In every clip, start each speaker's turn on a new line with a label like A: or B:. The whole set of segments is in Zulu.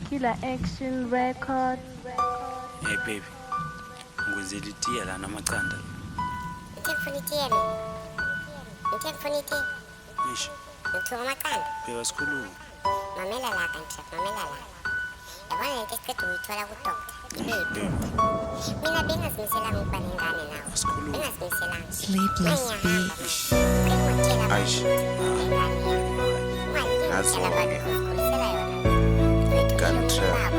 A: Killer Action Record.
B: Hey baby, ngizele itiye la namaqanda.
C: Ngifuna itiye mina. Ngifuna itiye.
B: Eish,
C: Ngifuna amaqanda.
B: beka sikhuluma.
C: Mamela la kanti, mamela la. Yabona lento esiqeda ukuyithola ku-doctor.
B: Baby,
C: Mina bengazimisela ukuba nengane nawe.
B: sikhuluma.
C: Bengazimiselanga.
D: Sleepless Beat.
B: Aish, Nazi Gun trap.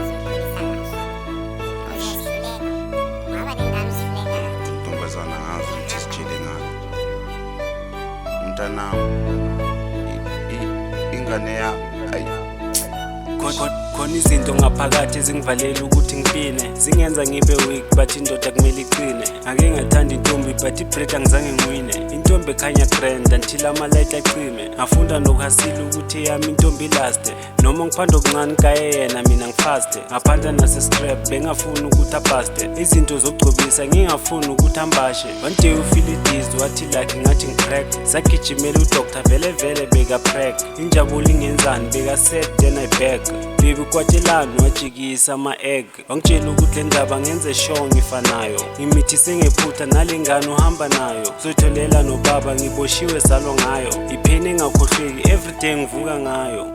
B: Intombazana ngazi ukuthi sijile ngani. Mntanami, ingane yami, ayi.
E: Khona izinto ngaphakathi ezingivalela ukuthi ngipine, zingenza ngibe weak but indoda kumele iqine. Ake ngathanda intombi but ibread angizange ngiwine. Intombi ekhanya grand until ama-light acime. Ngafunda nokuhasila ukuthi yami intombi ilaste, noma ngiphanda okuncane kaye yena mina ngifaste. Ngaphanda nase-strap bengafuni ukuthi abaste, izinto zokugcobisa ngingafuni ukuthi ambashe. One day ufeel idizzy wathi like ngathi ngicrack, sagijimela udoctor vele beka-prack. Injabulo ingenzani beka-set then I back. Baby kwatelani wajikisa ama-egg, wangitshela ukuthi le ndaba ngenze sure ngifanayo. Ngimithise ngephutha nale ngane uhamba nayo, zotholela nobaba ngiboshiwe zalwa ngayo. Ipheni engakhohlweki everyday ngivuka ngayo.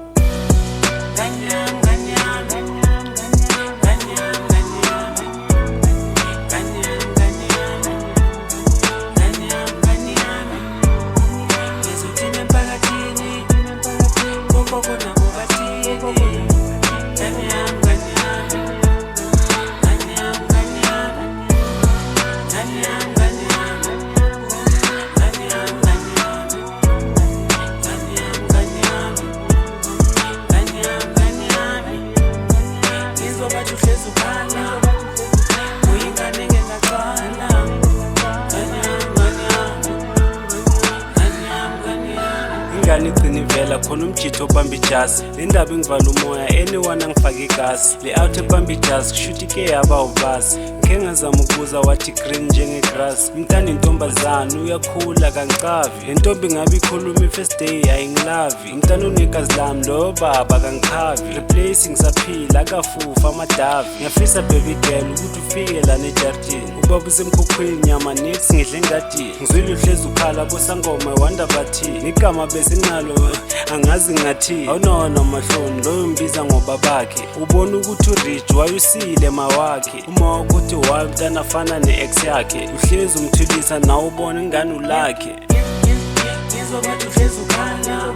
E: Ingane igcina ivela khona umjitho obamba ijasi, le ndaba ingivala umoya anyone angifake igasi. Le out ebamba ijasi kushuthi ike yaba ubasi, ngike ngazama ukubuza wathi green njenge-grass. Mntana intombazane uyakhula kangicavi, le ntombi ngabe ikhuluma i-first day ayingilavi. Mntana unegazi lami lo baba kangikhavi, replace ngisaphila akafufa amadavi. Ngiyafisa baby girl ukuthi ufike lana ejardini, ubaba usemkhukhwini nyama next ngidle engadini. Ngizwile uhlezi ukhala bosangoma wanda bathi igama bese nalo angazi ngathi. Awunona mahloni loyo mbiza ngoba bakhe, ubona ukuthi urich wayusile mawakhe. Uma ukuthi wayo mntana afana ne-ex yakhe, uhlezi umthulisa nawe ubona ingane ulakhe. Ngizobathi uhlezi ukhala